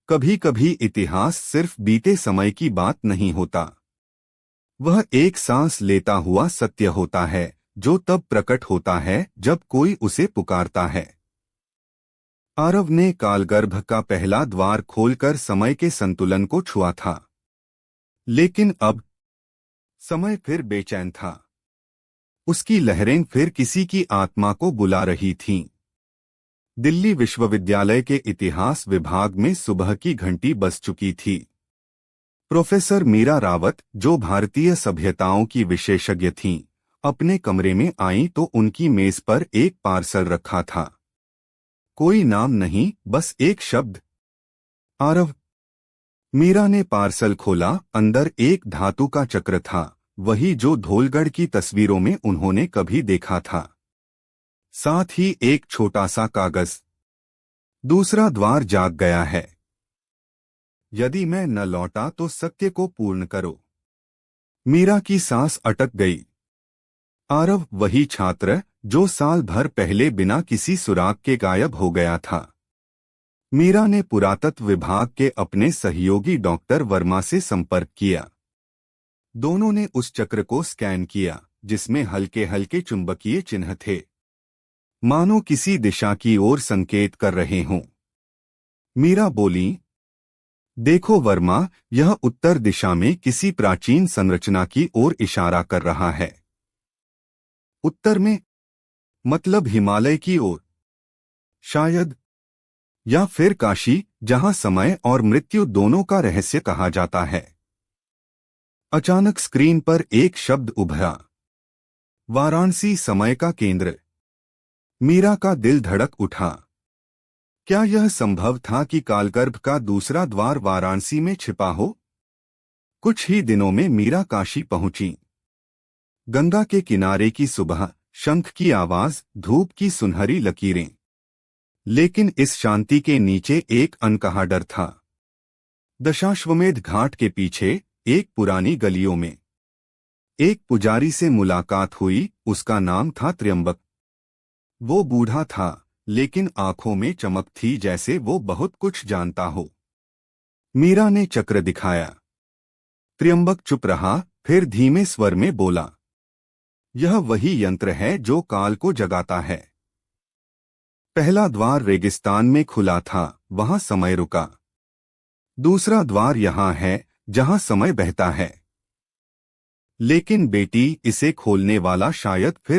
कभी कभी इतिहास सिर्फ बीते समय की बात नहीं होता। वह एक सांस लेता हुआ सत्य होता है जो तब प्रकट होता है जब कोई उसे पुकारता है। आरव ने कालगर्भ का पहला द्वार खोलकर समय के संतुलन को छुआ था, लेकिन अब समय फिर बेचैन था। उसकी लहरें फिर किसी की आत्मा को बुला रही थीं। दिल्ली विश्वविद्यालय के इतिहास विभाग में सुबह की घंटी बज चुकी थी। प्रोफेसर मीरा रावत, जो भारतीय सभ्यताओं की विशेषज्ञ थीं, अपने कमरे में आईं तो उनकी मेज पर एक पार्सल रखा था। कोई नाम नहीं, बस एक शब्द, आरव। मीरा ने पार्सल खोला। अंदर एक धातु का चक्र था, वही जो धोलगढ़ की तस्वीरों में उन्होंने कभी देखा था। साथ ही एक छोटा सा कागज। दूसरा द्वार जाग गया है। यदि मैं न लौटा तो सत्य को पूर्ण करो। मीरा की सांस अटक गई। आरव वही छात्र जो साल भर पहले बिना किसी सुराग के गायब हो गया था। मीरा ने पुरातत्व विभाग के अपने सहयोगी डॉक्टर वर्मा से संपर्क किया। दोनों ने उस चक्र को स्कैन किया जिसमें हल्के हल्के चुंबकीय चिन्ह थे, मानो किसी दिशा की ओर संकेत कर रहे हों। मीरा बोली, देखो वर्मा, यह उत्तर दिशा में किसी प्राचीन संरचना की ओर इशारा कर रहा है। उत्तर में मतलब हिमालय की ओर, शायद, या फिर काशी, जहां समय और मृत्यु दोनों का रहस्य कहा जाता है। अचानक स्क्रीन पर एक शब्द उभरा, वाराणसी, समय का केंद्र। मीरा का दिल धड़क उठा। क्या यह संभव था कि कालगर्भ का दूसरा द्वार वाराणसी में छिपा हो? कुछ ही दिनों में मीरा काशी पहुंची। गंगा के किनारे की सुबह, शंख की आवाज, धूप की सुनहरी लकीरें। लेकिन इस शांति के नीचे एक अनकहा डर था। दशाश्वमेध घाट के पीछे, एक पुरानी गलियों में, एक पुजारी से मुलाकात हुई। उसका नाम था त्र्यंबक। वो बूढ़ा था, लेकिन आंखों में चमक थी जैसे वो बहुत कुछ जानता हो। मीरा ने चक्र दिखाया। त्र्यंबक चुप रहा, फिर धीमे स्वर में बोला, यह वही यंत्र है जो काल को जगाता है। पहला द्वार रेगिस्तान में खुला था, वहां समय रुका। दूसरा द्वार यहां है, जहां समय बहता है। लेकिन बेटी, इसे खोलने वाला शायद फिर